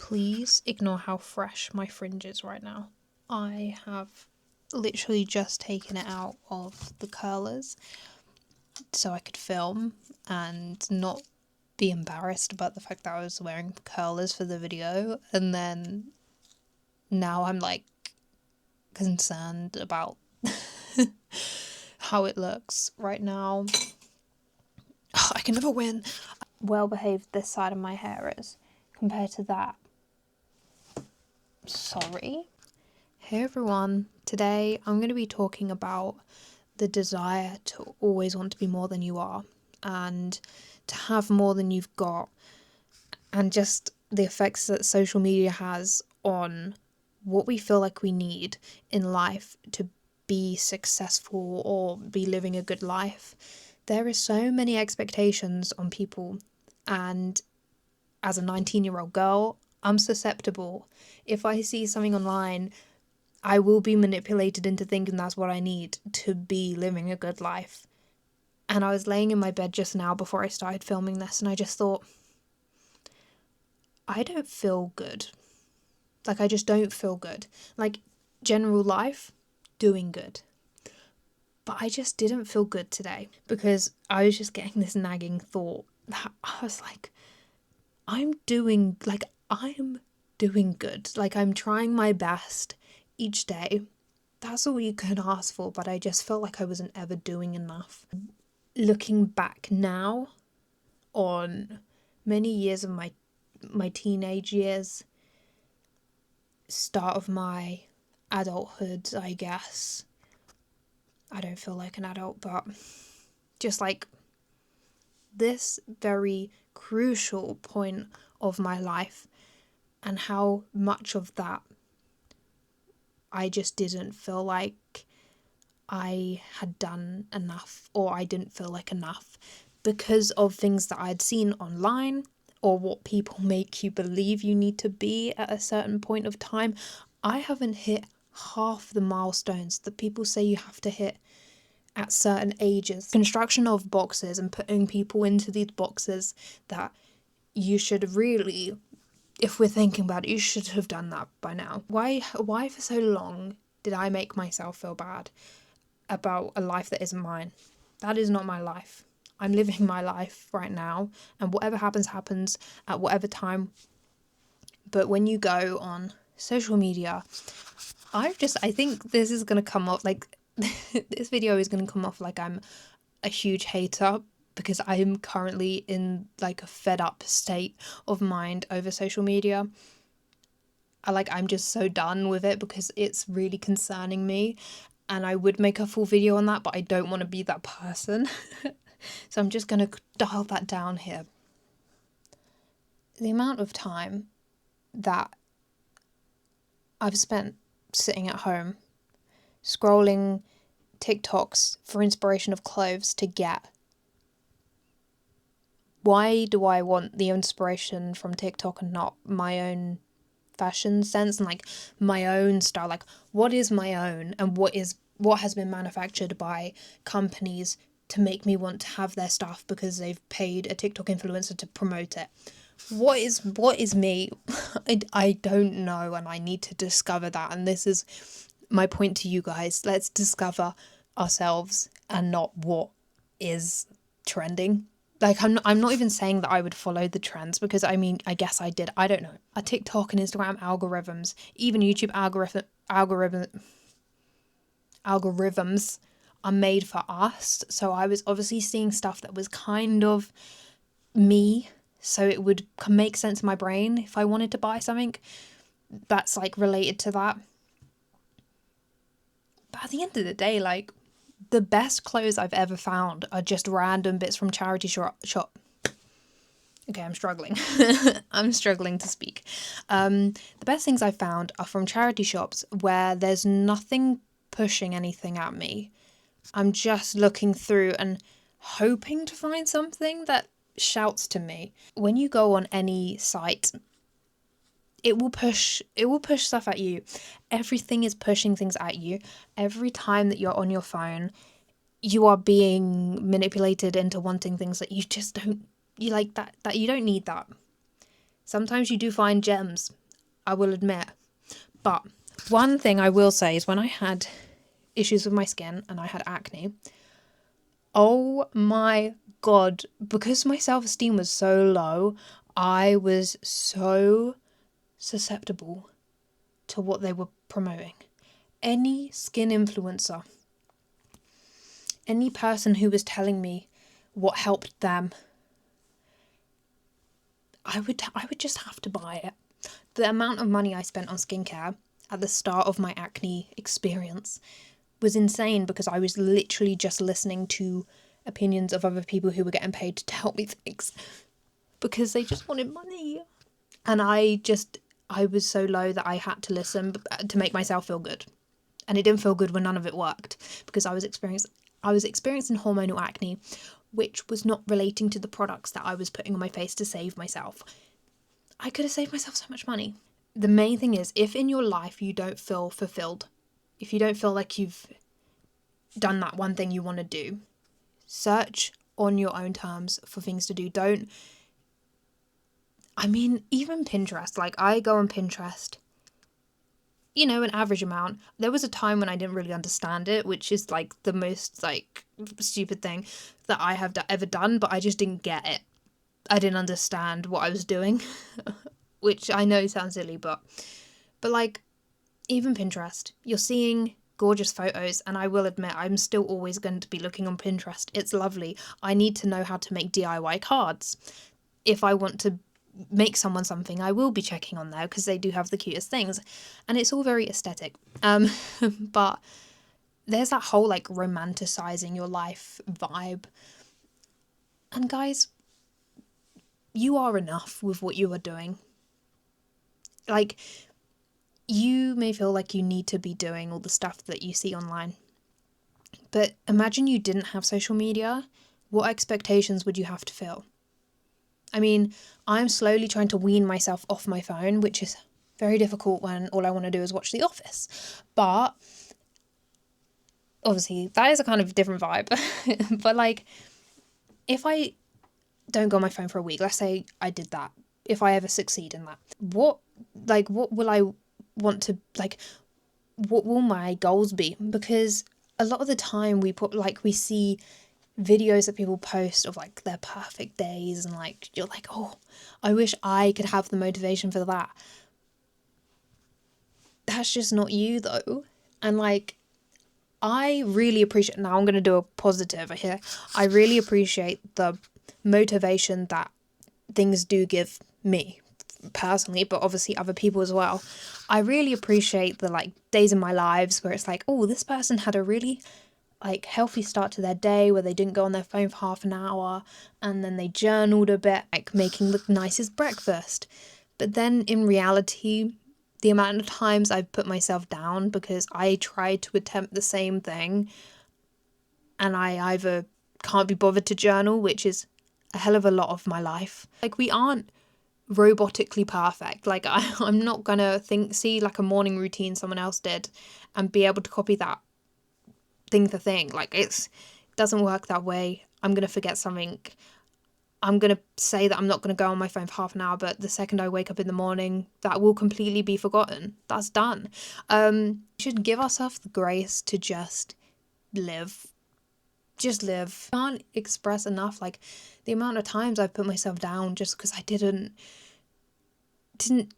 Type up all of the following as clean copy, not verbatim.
Please ignore how fresh my fringe is right now. I have literally just taken it out of the curlers so I could film and not be embarrassed about the fact that I was wearing curlers for the video, and then now I'm like concerned about how it looks right now. I can never win. Well behaved this side of my hair is compared to that. Sorry. Hey everyone, today I'm going to be talking about the desire to always want to be more than you are and to have more than you've got, and just the effects that social media has on what we feel like we need in life to be successful or be living a good life. There is so many expectations on people, and as a 19-year-old girl, I'm susceptible. If I see something online, I will be manipulated into thinking that's what I need to be living a good life. And I was laying in my bed just now before I started filming this, and I just thought, I don't feel good. Like, I just don't feel good. Like, general life, doing good. But I just didn't feel good today because I was just getting this nagging thought that I was like, I'm doing good. Like, I'm trying my best each day. That's all you can ask for, but I just felt like I wasn't ever doing enough. Looking back now on many years of my teenage years, start of my adulthood, I guess. I don't feel like an adult, but just like this very crucial point of my life, and how much of that I just didn't feel like I had done enough, or I didn't feel like enough because of things that I'd seen online or what people make you believe you need to be at a certain point of time. I haven't hit half the milestones that people say you have to hit at certain ages. Construction of boxes and putting people into these boxes that you should really, if we're thinking about it, you should have done that by now. Why for so long did I make myself feel bad about a life that isn't mine? That is not my life. I'm living my life right now, and whatever happens at whatever time. But when you go on social media, I think this is going to come off like this video is going to come off like I'm a huge hater, because I'm currently in like a fed up state of mind over social media. I'm just so done with it because it's really concerning me, and I would make a full video on that, but I don't want to be that person. So I'm just going to dial that down here. The amount of time that I've spent sitting at home scrolling TikToks for inspiration of clothes to get. Why do I want the inspiration from TikTok and not my own fashion sense and like my own style? Like, what is my own, and what has been manufactured by companies to make me want to have their stuff because they've paid a TikTok influencer to promote it? What is me? I don't know, and I need to discover that. And this is my point to you guys. Let's discover ourselves and not what is trending. Like, I'm not even saying that I would follow the trends, because I mean, I guess I did. I don't know. A TikTok and Instagram algorithms, even YouTube algorithms are made for us. So I was obviously seeing stuff that was kind of me, so it would make sense in my brain if I wanted to buy something that's like related to that. But at the end of the day, like, the best clothes I've ever found are just random bits from charity shop. Okay, I'm struggling. I'm struggling to speak. The best things I've found are from charity shops where there's nothing pushing anything at me. I'm just looking through and hoping to find something that shouts to me. When you go on any site, it will push stuff at you. Everything is pushing things at you. Every time that you're on your phone, you are being manipulated into wanting things that you just don't, you like that you don't need that. Sometimes you do find gems, I will admit. But one thing I will say is when I had issues with my skin and I had acne, oh my God, because my self-esteem was so low, I was so susceptible to what they were promoting. Any skin influencer, any person who was telling me what helped them, I would just have to buy it. The amount of money I spent on skincare at the start of my acne experience was insane because I was literally just listening to opinions of other people who were getting paid to tell me things because they just wanted money. And I was so low that I had to listen to make myself feel good. And it didn't feel good when none of it worked because I was experiencing hormonal acne, which was not relating to the products that I was putting on my face to save myself. I could have saved myself so much money. The main thing is, if in your life you don't feel fulfilled, if you don't feel like you've done that one thing you want to do, search on your own terms for things to do. Even Pinterest, like I go on Pinterest, an average amount. There was a time when I didn't really understand it, which is like the most like stupid thing that I have ever done, but I just didn't get it. I didn't understand what I was doing, which I know sounds silly, but like even Pinterest, you're seeing gorgeous photos, and I will admit I'm still always going to be looking on Pinterest. It's lovely. I need to know how to make DIY cards. If I want to make someone something, I will be checking on there because they do have the cutest things, and it's all very aesthetic. But there's that whole like romanticizing your life vibe. And guys, you are enough with what you are doing. Like, you may feel like you need to be doing all the stuff that you see online. But imagine you didn't have social media. What expectations would you have to fill? I'm slowly trying to wean myself off my phone, which is very difficult when all I want to do is watch The Office. But obviously, that is a kind of different vibe. But like, if I don't go on my phone for a week, let's say I did that, if I ever succeed in that, what will I want to, like, what will my goals be? Because a lot of the time we see videos that people post of like their perfect days, and like you're like, oh, I wish I could have the motivation for that. That's just not you though. And like, I really appreciate, now I'm going to do a positive here, I really appreciate the motivation that things do give me personally, but obviously other people as well. I really appreciate the like days in my lives where it's like, oh, this person had a really like healthy start to their day where they didn't go on their phone for half an hour, and then they journaled a bit, like making the nicest breakfast. But then in reality, the amount of times I've put myself down because I tried to attempt the same thing and I either can't be bothered to journal, which is a hell of a lot of my life. Like, we aren't robotically perfect. Like, I'm not gonna see like a morning routine someone else did and be able to copy that thing for thing. Like, it doesn't work that way. I'm gonna forget something. I'm gonna say that I'm not gonna go on my phone for half an hour, but the second I wake up in the morning, that will completely be forgotten. That's done. We should give ourselves the grace to just live. Just live. I can't express enough like the amount of times I've put myself down just because I didn't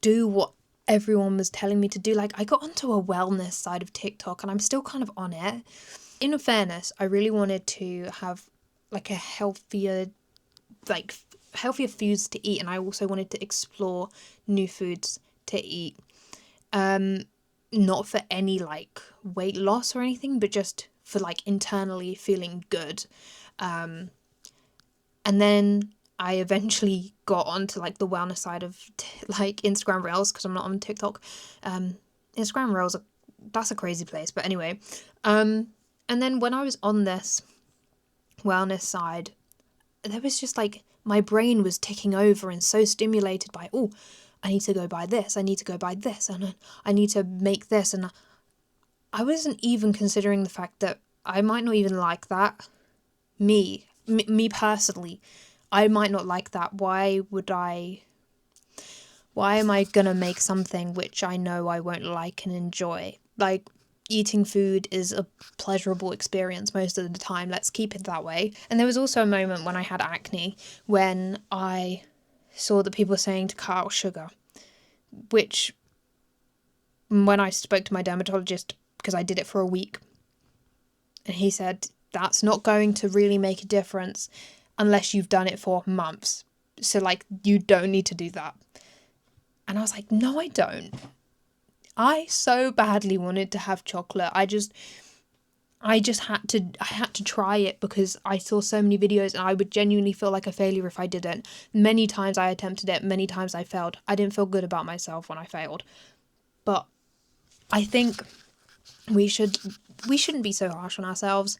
do what everyone was telling me to do. Like, I got onto a wellness side of TikTok and I'm still kind of on it. In fairness, I really wanted to have like a healthier foods to eat, and I also wanted to explore new foods to eat. Not for any like weight loss or anything, but just for like internally feeling good. And then I eventually got onto like the wellness side of like Instagram Reels, because I'm not on TikTok. Instagram Reels, that's a crazy place. But anyway, and then when I was on this wellness side, there was just like, my brain was ticking over and so stimulated by, oh, I need to go buy this, I need to go buy this, and I need to make this. And I wasn't even considering the fact that I might not even like that. Me personally, I might not like that. Why would I Why am I gonna make something which I know I won't like and enjoy? Like, eating food is a pleasurable experience most of the time. Let's keep it that way. And there was also a moment when I had acne when I saw that people were saying to cut out sugar, which when I spoke to my dermatologist, because I did it for a week, and he said, that's not going to really make a difference unless you've done it for months. So, like, you don't need to do that. And I was like, no, I don't. I so badly wanted to have chocolate. I had to try it because I saw so many videos and I would genuinely feel like a failure if I didn't. Many times I attempted it, many times I failed. I didn't feel good about myself when I failed. But I think we shouldn't be so harsh on ourselves.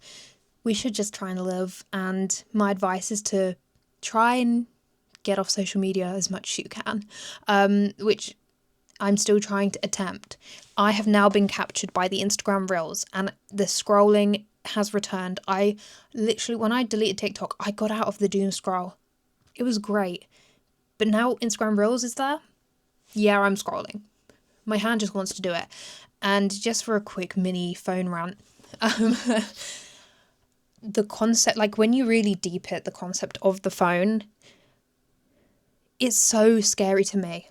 We should just try and live. And my advice is to try and get off social media as much as you can, which I'm still trying to attempt. I have now been captured by the Instagram Reels and the scrolling has returned. I literally, when I deleted TikTok, I got out of the doom scroll. It was great. But now Instagram Reels is there. Yeah, I'm scrolling. My hand just wants to do it. And just for a quick mini phone rant, the concept, like when you really deep it, the concept of the phone, it's so scary to me.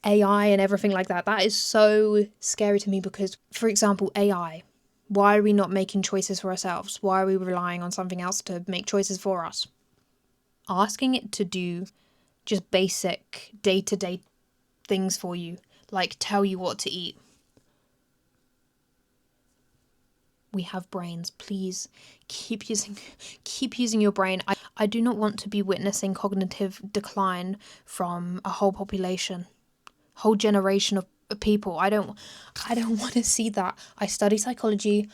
AI and everything like that, that is so scary to me because, for example, AI, why are we not making choices for ourselves? Why are we relying on something else to make choices for us? Asking it to do just basic day-to-day things for you, like tell you what to eat. We have brains. Please keep using your brain. I do not want to be witnessing cognitive decline from a whole population, whole generation of people. I don't want to see that. I study psychology.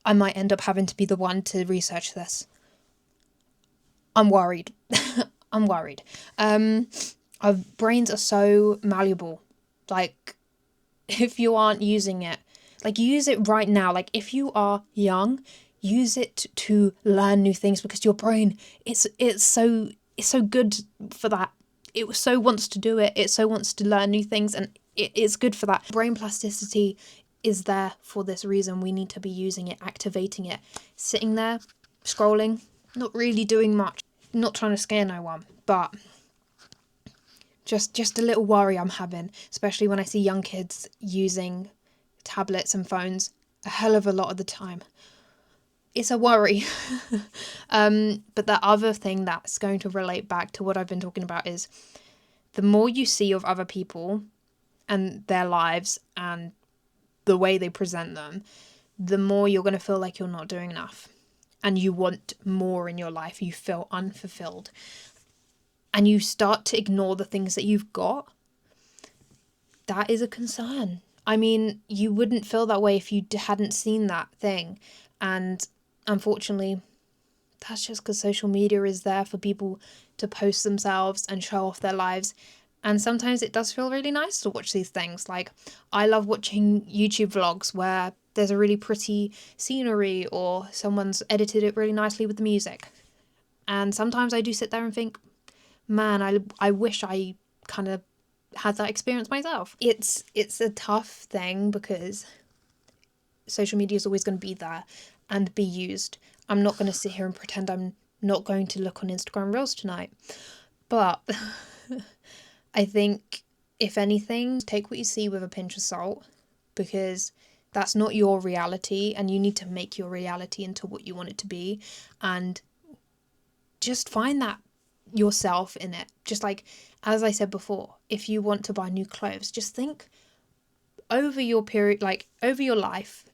I might end up having to be the one to research this. I'm worried. I'm worried. Our brains are so malleable. Like, if you aren't using it, like, use it right now. Like, if you are young, use it to learn new things because your brain, it's so good for that. It so wants to do it. It so wants to learn new things, and it's good for that. Brain plasticity is there for this reason. We need to be using it, activating it. Sitting there, scrolling, not really doing much. Not trying to scare no one, but just a little worry I'm having, especially when I see young kids using tablets and phones a hell of a lot of the time. It's a worry. But the other thing that's going to relate back to what I've been talking about is the more you see of other people and their lives and the way they present them, the more you're going to feel like you're not doing enough and you want more in your life. You feel unfulfilled and you start to ignore the things that you've got. That is a concern. I mean, you wouldn't feel that way if you hadn't seen that thing. And unfortunately, that's just because social media is there for people to post themselves and show off their lives. And sometimes it does feel really nice to watch these things. Like, I love watching YouTube vlogs where there's a really pretty scenery or someone's edited it really nicely with the music. And sometimes I do sit there and think, man, I wish I kind of had that experience myself. It's a tough thing because social media is always going to be there and be used. I'm not going to sit here and pretend I'm not going to look on Instagram Reels tonight. But I think, if anything, take what you see with a pinch of salt, because that's not your reality and you need to make your reality into what you want it to be, and just find that yourself in it. Just like, as I said before, if you want to buy new clothes, just think over your period, like over your life,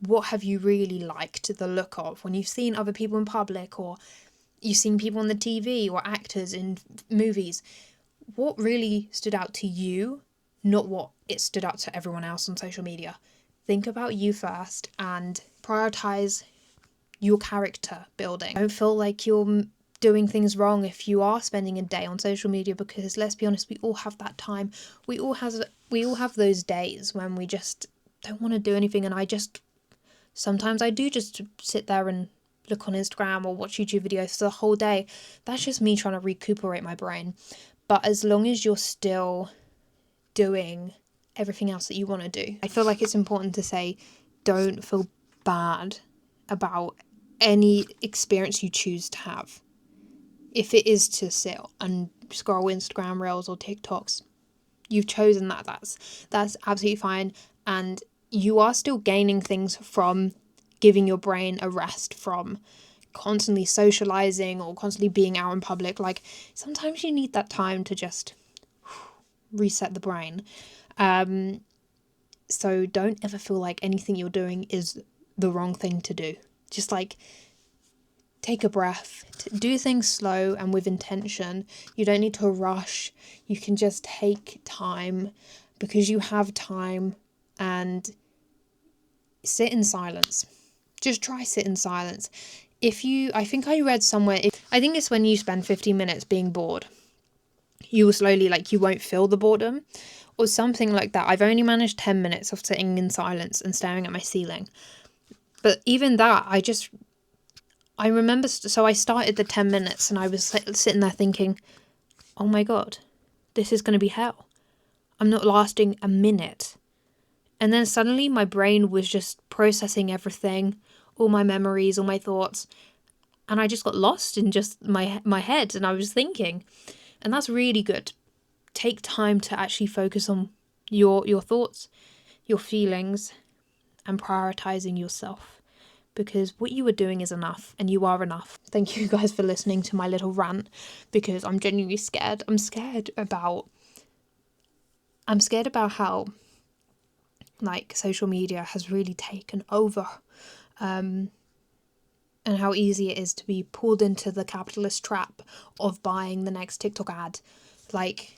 what have you really liked the look of when you've seen other people in public, or you've seen people on the TV or actors in movies? What really stood out to you, not what it stood out to everyone else on social media. Think about you first and prioritize your character building. Don't feel like you're doing things wrong if you are spending a day on social media, because let's be honest, we all have that time. We all have those days when we just don't want to do anything, and sometimes I do just sit there and look on Instagram or watch YouTube videos for the whole day. That's just me trying to recuperate my brain. But as long as you're still doing everything else that you want to do, I feel like it's important to say, don't feel bad about any experience you choose to have. If it is to sit and scroll Instagram Reels or TikToks, you've chosen that. That's absolutely fine. And you are still gaining things from giving your brain a rest from constantly socializing or constantly being out in public. Like, sometimes you need that time to just reset the brain. So don't ever feel like anything you're doing is the wrong thing to do. Just like, take a breath, do things slow and with intention. You don't need to rush. You can just take time because you have time, and sit in silence. Just try sit in silence. I think I read somewhere, I think it's when you spend 15 minutes being bored, you will slowly, like, you won't feel the boredom or something like that. I've only managed 10 minutes of sitting in silence and staring at my ceiling. But even that, I remember, so I started the 10 minutes and I was sitting there thinking, oh my God, this is going to be hell. I'm not lasting a minute. And then suddenly my brain was just processing everything, all my memories, all my thoughts. And I just got lost in just my head, and I was thinking. And that's really good. Take time to actually focus on your thoughts, your feelings, and prioritizing yourself. Because what you are doing is enough, and you are enough. Thank you guys for listening to my little rant, because I'm genuinely scared. I'm scared about how, like, social media has really taken over, and how easy it is to be pulled into the capitalist trap of buying the next TikTok ad. Like,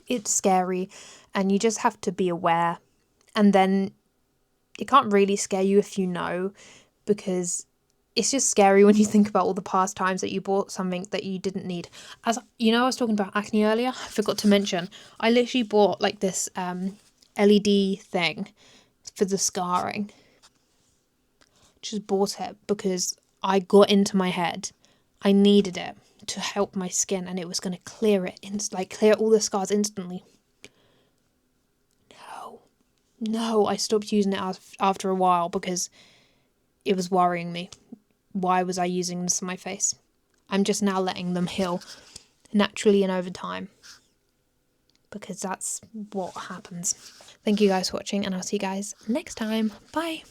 it's scary, and you just have to be aware. And then it can't really scare you if you know, because it's just scary when you think about all the past times that you bought something that you didn't need. As you know, I was talking about acne earlier. I forgot to mention, I literally bought like this LED thing for the scarring. Just bought it because I got into my head I needed it to help my skin, and it was going to clear it, clear all the scars instantly. No, I stopped using it after a while because it was worrying me. Why was I using this on my face? I'm just now letting them heal naturally and over time, because that's what happens. Thank you guys for watching, and I'll see you guys next time. Bye.